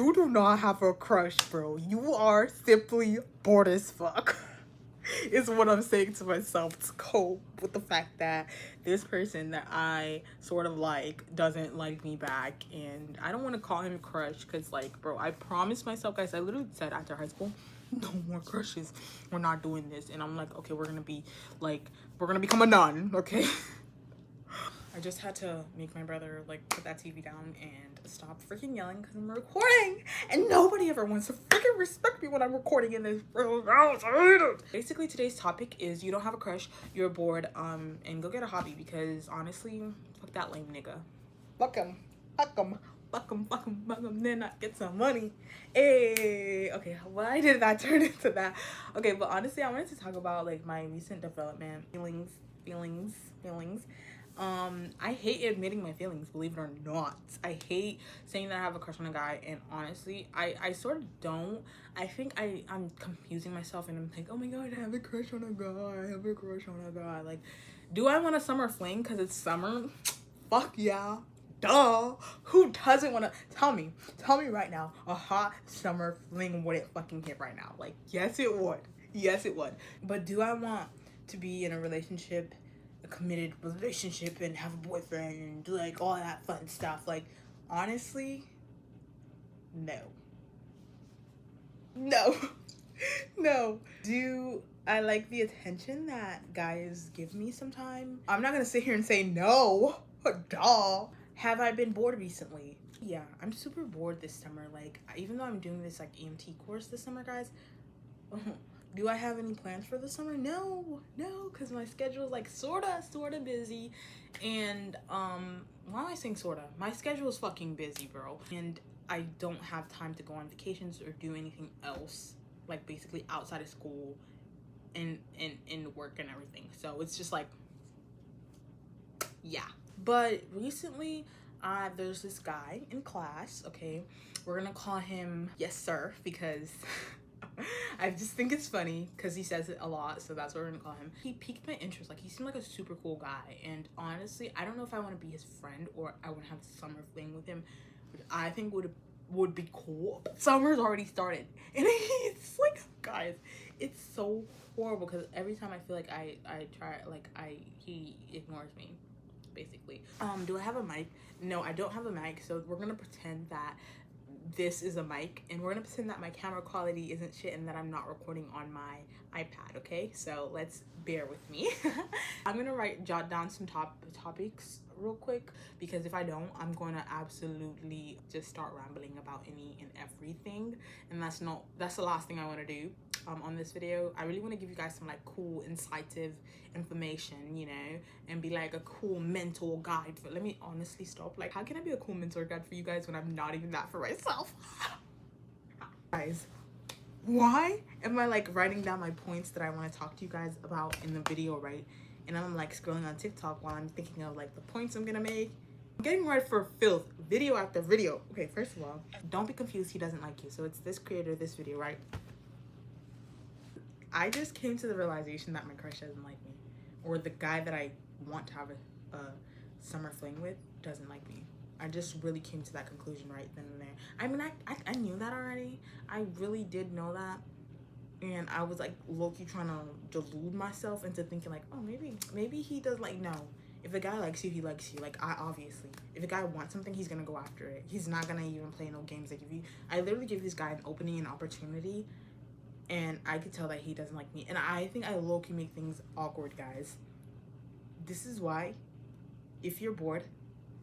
you do not have a crush, bro. You are simply bored as fuck. Is what I'm saying to myself to cope with the fact that this person that I sort of like doesn't like me back. And I don't want to call him a crush because, like, bro, I promised myself, guys, I literally said after high school, no more crushes. We're not doing this. And I'm like, okay, we're gonna become a nun, okay? I just had to make my brother like put that TV down and stop freaking yelling because I'm recording, and nobody ever wants to freaking respect me when I'm recording in this house. I hate it. Basically, today's topic is you don't have a crush, you're bored, and go get a hobby because honestly, fuck that lame nigga. Fuck him, fuck him, fuck him, fuck him, fuck him. Then I get some money. Hey, okay, why did that turn into that? Okay, but honestly, I wanted to talk about like my recent development, feelings. I hate admitting my feelings, believe it or not. I hate saying that I have a crush on a guy, and honestly, I sort of don't. I think I'm confusing myself, and I'm like, oh my god, I have a crush on a guy, I have a crush on a guy. Like, do I want a summer fling because it's summer? Fuck yeah. Duh. Who doesn't want to? Tell me right now, a hot summer fling wouldn't fucking hit right now. Like, yes it would. Yes it would. But do I want to be in a relationship, a committed relationship, and have a boyfriend and do like all that fun stuff? Like, honestly, no. No. Do I like the attention that guys give me sometime? I'm not gonna sit here and say no. Duh. Have I been bored recently? Yeah, I'm super bored this summer. Like, even though I'm doing this like EMT course this summer, guys, do I have any plans for the summer? No, because my schedule is like sorta busy. And why am I saying sorta? My schedule is fucking busy, bro. And I don't have time to go on vacations or do anything else, like basically outside of school and work and everything. So it's just like, yeah. But recently, there's this guy in class, okay? We're gonna call him Yes Sir because I just think it's funny because he says it a lot, so that's what we're gonna call him. He piqued my interest. Like, he seemed like a super cool guy, and honestly, I don't know if I want to be his friend or I want to have a summer fling with him, which I think would be cool. But summer's already started, and it's like, guys, it's so horrible because every time I feel like I try, like he ignores me, basically. Do I have a mic? No, I don't have a mic, so we're gonna pretend that this is a mic, and we're gonna pretend that my camera quality isn't shit and that I'm not recording on my iPad, okay? So let's bear with me. I'm gonna jot down some topics real quick, because if I don't, I'm gonna absolutely just start rambling about any and everything, and that's the last thing I want to do on this video. I really want to give you guys some like cool, incisive information, you know, and be like a cool mental guide. But let me honestly stop. Like, how can I be a cool mentor guide for you guys when I'm not even that for myself? Guys, why am I like writing down my points that I want to talk to you guys about in the video, right? And I'm like scrolling on TikTok while I'm thinking of like the points I'm gonna make. I'm getting ready for filth, video after video. Okay, first of all, don't be confused, he doesn't like you. So it's this creator, this video, right? I just came to the realization that my crush doesn't like me, or the guy that I want to have a summer fling with doesn't like me. I just really came to that conclusion right then and there. I mean, I knew that already. I really did know that. And I was like low-key trying to delude myself into thinking like, oh, maybe he does. Like, no. If a guy likes you, he likes you. Like, obviously. If a guy wants something, he's gonna go after it. He's not gonna even play no games. Like, I literally give this guy an opening, an opportunity, and I could tell that he doesn't like me. And I think I low-key make things awkward, guys. This is why, if you're bored,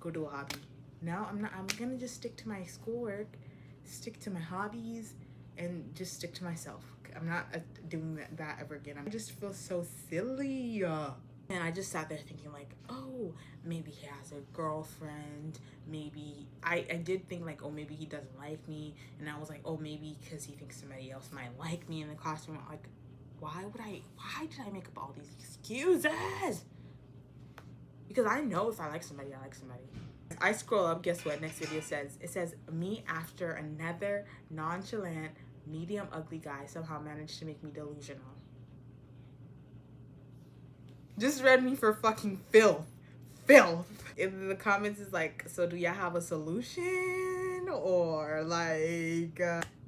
go do a hobby. Now I'm gonna just stick to my schoolwork, stick to my hobbies, and just stick to myself. I'm not doing that ever again. I just feel so silly. And I just sat there thinking like, oh, maybe he has a girlfriend. Maybe I did think like, oh, maybe he doesn't like me. And I was like, oh, maybe because he thinks somebody else might like me in the classroom. Like, why did I make up all these excuses? Because I know if I like somebody, I like somebody. I scroll up, guess what next video says? It says, me after another nonchalant, medium ugly guy somehow managed to make me delusional. Just read me for fucking filth. In the comments is like, so do y'all have a solution? or like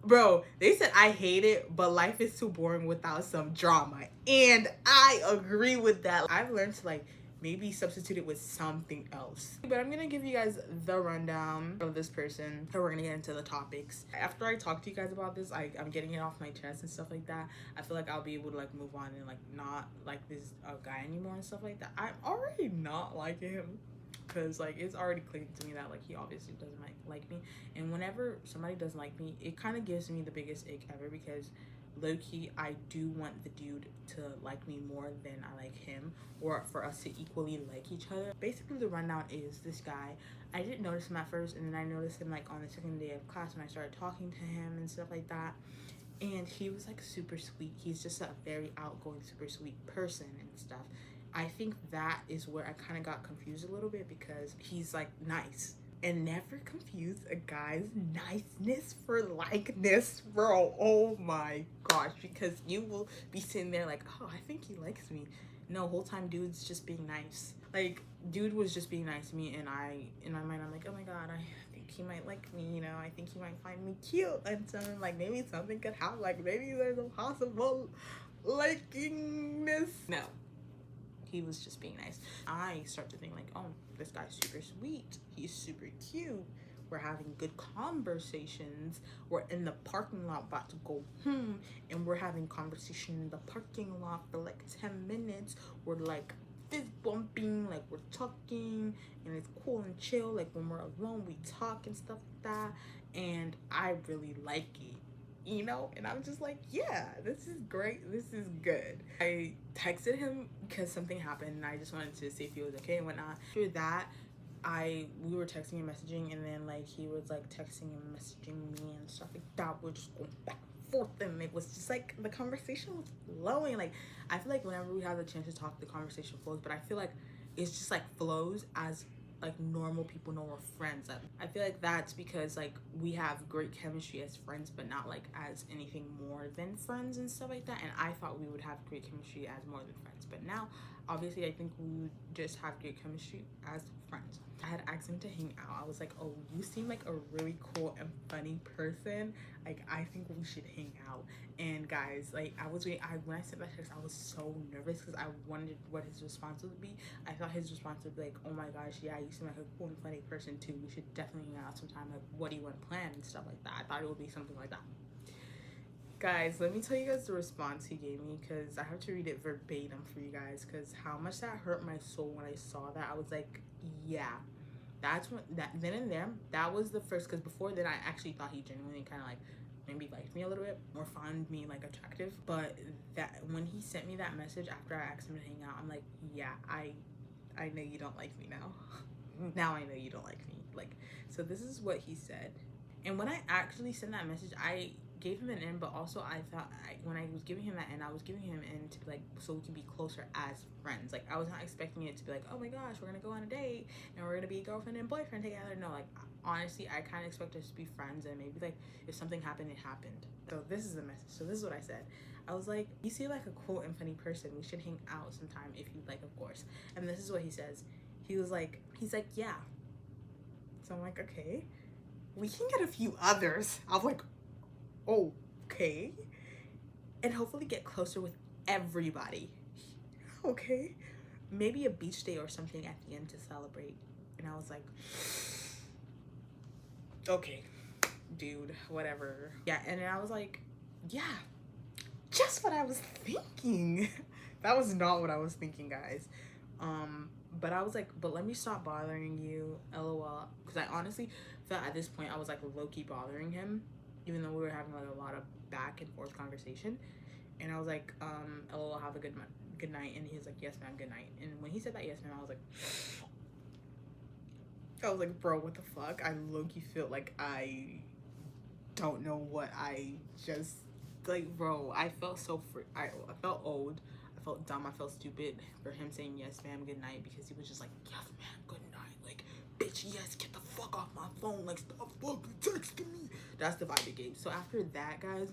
bro, they said I hate it, but life is too boring without some drama, and I agree with that. I've learned to like maybe substitute it with something else. But I'm gonna give you guys the rundown of this person, and we're gonna get into the topics. After I talk to you guys about this, I'm getting it off my chest and stuff like that. I feel like I'll be able to like move on and like not like this guy anymore and stuff like that. I'm already not liking him, because like it's already clicking to me that like he obviously doesn't like me, and whenever somebody doesn't like me, it kind of gives me the biggest ick ever, because low-key I do want the dude to like me more than I like him, or for us to equally like each other. Basically the rundown is this guy, I didn't notice him at first, and then I noticed him like on the second day of class when I started talking to him and stuff like that, and he was like super sweet. He's just a very outgoing, super sweet person and stuff. I think that is where I kind of got confused a little bit, because he's like nice. And never confuse a guy's niceness for likeness, bro. Oh my gosh, because you will be sitting there like, oh, I think he likes me. No, whole time dude's just being nice. Like, dude was just being nice to me, and in my mind, I'm like, oh my god, I think he might like me, you know, I think he might find me cute, and so like maybe something could happen, like maybe there's a possible likingness. No, he was just being nice. I start to think like, oh, this guy's super sweet, he's super cute, we're having good conversations, we're in the parking lot about to go home, and we're having conversation in the parking lot for like 10 minutes. We're like fist bumping, like we're talking, and it's cool and chill. Like when we're alone, we talk and stuff like that, and I really like it, you know. And I'm just like, yeah, this is great, this is good. I texted him because something happened, and I just wanted to see if he was okay and whatnot. After that, we were texting and messaging, and then like he was like texting and messaging me and stuff like that. We're just going back and forth, and it was just like the conversation was flowing. Like I feel like whenever we have the chance to talk, the conversation flows, but I feel like it's just like flows as like normal people know we're friends. I feel like that's because like we have great chemistry as friends, but not like as anything more than friends and stuff like that. And I thought we would have great chemistry as more than friends, but now obviously I think we would just have great chemistry as friends. I had asked him to hang out. I was like, oh, you seem like a really cool and funny person, like I think we should hang out. And guys, like when I sent that text, I was so nervous because I wondered what his response would be. I thought his response would be like, oh my gosh, yeah, you seem like a cool and funny person too, we should definitely hang out sometime, like what do you want to plan and stuff like that. I thought it would be something like that. Guys, let me tell you guys the response he gave me, because I have to read it verbatim for you guys, because how much that hurt my soul when I saw that. I was like, yeah, that's when then and there, that was the first, because before then I actually thought he genuinely kind of like maybe liked me a little bit or found me like attractive. But that when he sent me that message after I asked him to hang out, I'm like, yeah, I know you don't like me now. Now I know you don't like me. Like, so this is what he said. And when I actually sent that message, I gave him an N, but also I thought when I was giving him that N, I was giving him an N to be like, so we can be closer as friends. Like I was not expecting it to be like, oh my gosh, we're gonna go on a date and we're gonna be girlfriend and boyfriend together. No, like honestly, I kind of expect us to be friends, and maybe like if something happened, it happened. So this is the message. So this is what I said. I was like, you seem like a cool and funny person, we should hang out sometime if you'd like, of course. And this is what he says. He's like, yeah. So I'm like, okay, we can get a few others. I'm like, okay, and hopefully get closer with everybody. Okay, maybe a beach day or something at the end to celebrate. And I was like, okay, dude, whatever. Yeah. And then I was like, yeah, just what I was thinking. That was not what I was thinking, guys. But I was like, but let me stop bothering you, lol, because I honestly felt at this point I was like low-key bothering him, even though we were having like a lot of back and forth conversation. And I was like, lol, have a good night. And he was like, yes ma'am, good night. And when he said that, yes ma'am, I was like, bro, what the fuck? I low-key feel like I don't know what I just, like, bro, I felt so I felt old, I felt dumb, I felt stupid for him saying yes ma'am, good night, because he was just like, yes ma'am, good night, like, bitch, yes, get the fuck off my phone, like, stop fucking texting me. That's the vibe it gave. So after that, guys,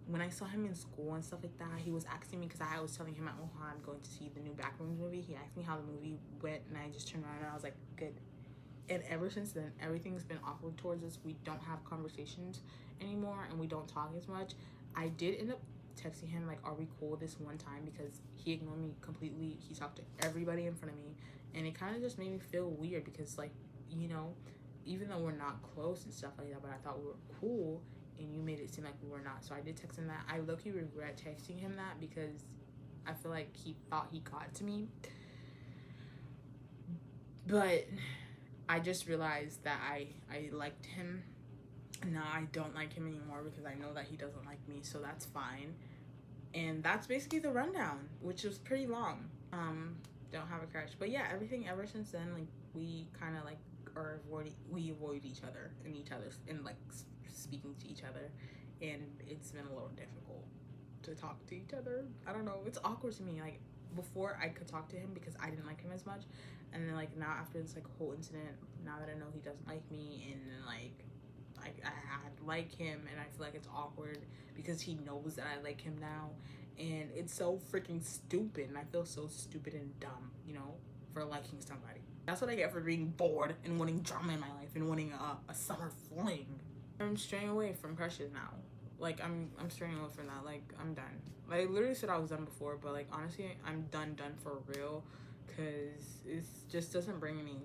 when I saw him in school and stuff like that, he was asking me, because I was telling him at I'm going to see the new Backrooms movie. He asked me how the movie went, and I just turned around and I was like, good. And ever since then, everything's been awkward towards us. We don't have conversations anymore, and we don't talk as much. I did end up texting him like, are we cool this one time, because he ignored me completely. He talked to everybody in front of me, and it kind of just made me feel weird because, like, you know, even though we're not close and stuff like that, but I thought we were cool, and you made it seem like we were not. So I did text him that. I low-key regret texting him that because I feel like he thought he got to me. But I just realized that I liked him. Now I don't like him anymore because I know that he doesn't like me, so that's fine. And that's basically the rundown, which was pretty long. Don't have a crush, but yeah, everything ever since then, like, we kind of like we avoid each other and like speaking to each other, and it's been a little difficult to talk to each other. I don't know, it's awkward to me. Like, before I could talk to him because I didn't like him as much, and then like now after this like whole incident, now that I know he doesn't like me, and then like I like him, and I feel like it's awkward because he knows that I like him now, and it's so freaking stupid, and I feel so stupid and dumb, you know, for liking somebody. That's what I get for being bored and wanting drama in my life and wanting a summer fling. I'm straying away from crushes now. Like, I'm straying away from that. Like, I'm done. Like, I literally said I was done before, but like, honestly, I'm done for real, because it just doesn't bring any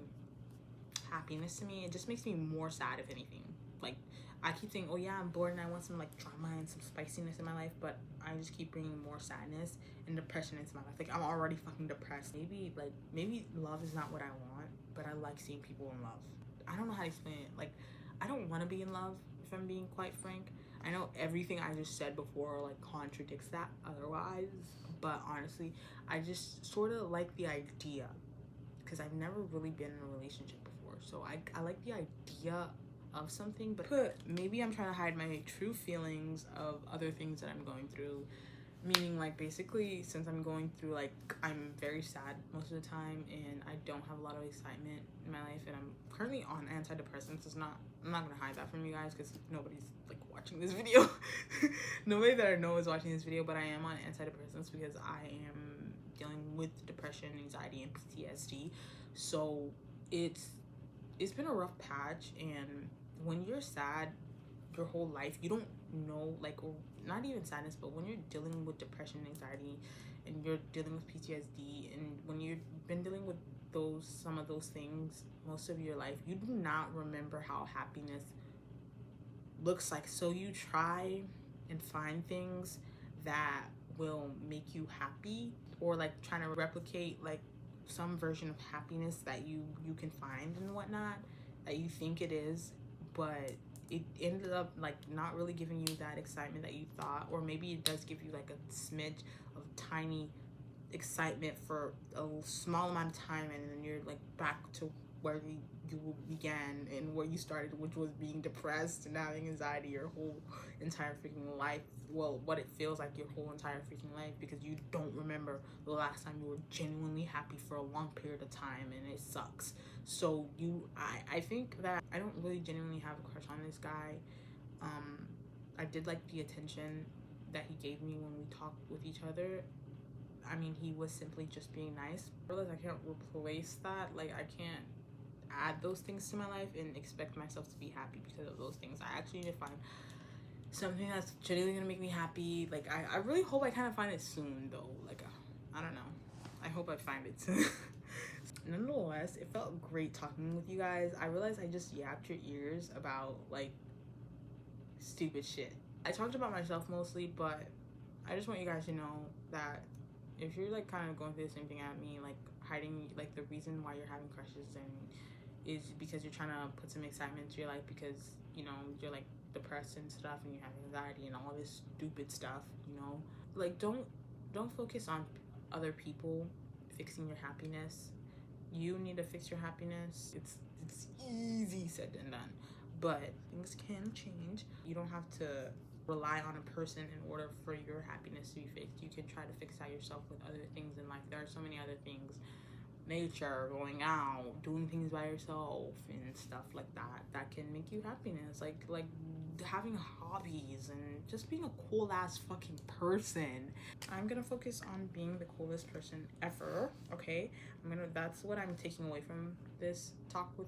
happiness to me. It just makes me more sad, if anything. Like, I keep saying, oh yeah, I'm bored and I want some like drama and some spiciness in my life, but I just keep bringing more sadness and depression into my life. Like, I'm already fucking depressed. Maybe love is not what I want, but I like seeing people in love. I don't know how to explain it. Like, I don't want to be in love, if I'm being quite frank. I know everything I just said before like contradicts that otherwise, but honestly, I just sort of like the idea, because I've never really been in a relationship before, so I like the idea of something, but maybe I'm trying to hide my true feelings of other things that I'm going through. Meaning, like, basically, since I'm going through, like, I'm very sad most of the time, and I don't have a lot of excitement in my life, and I'm currently on antidepressants. I'm not gonna hide that from you guys, because nobody's like watching this video. Nobody that I know is watching this video, but I am on antidepressants because I am dealing with depression, anxiety, and PTSD. So it's been a rough patch, and when you're sad your whole life, you don't know, like, or not even sadness, but when you're dealing with depression, anxiety, and you're dealing with PTSD, and when you've been dealing with some of those things most of your life, you do not remember how happiness looks like. So you try and find things that will make you happy, or like trying to replicate like some version of happiness that you can find and whatnot, that you think it is, but it ended up like not really giving you that excitement that you thought. Or maybe it does give you like a smidge of tiny excitement for a small amount of time, and then you're like back to where you began and where you started, which was being depressed and having anxiety your whole entire freaking life. Well, what it feels like your whole entire freaking life, because you don't remember the last time you were genuinely happy for a long period of time, and it sucks. So I think that I don't really genuinely have a crush on this guy. I did like the attention that he gave me when we talked with each other. I mean, he was simply just being nice. I realize I can't replace that. Like, I can't add those things to my life and expect myself to be happy because of those things. I actually need to find something that's genuinely gonna make me happy. Like, I really hope I kind of find it soon, though. Like, I don't know. I hope I find it soon. Nonetheless, it felt great talking with you guys. I realized I just yapped your ears about, like, stupid shit. I talked about myself mostly, but I just want you guys to know that if you're, like, kind of going through the same thing at me, like, hiding, like, the reason why you're having crushes and is because you're trying to put some excitement into your life because, you know, you're, like, depressed and stuff, and you have anxiety and all this stupid stuff, you know? Like, don't focus on other people fixing your happiness. You need to fix your happiness. It's easy said than done, but things can change. You don't have to rely on a person in order for your happiness to be fixed. You can try to fix that yourself with other things in life. There are so many other things: nature, going out, doing things by yourself, and stuff like that can make you happiness. Like having hobbies and just being a cool ass fucking person. I'm gonna focus on being the coolest person ever. Okay, that's what I'm taking away from this talk with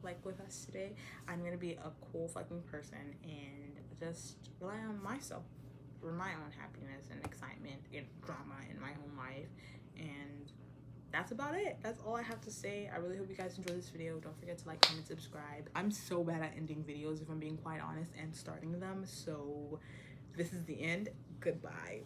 like with us today. I'm gonna be a cool fucking person and just rely on myself for my own happiness and excitement and drama in my own life. And that's about it. That's all I have to say. I really hope you guys enjoyed this video. Don't forget to like, comment, subscribe. I'm so bad at ending videos, if I'm being quite honest, and starting them. So this is the end. Goodbye.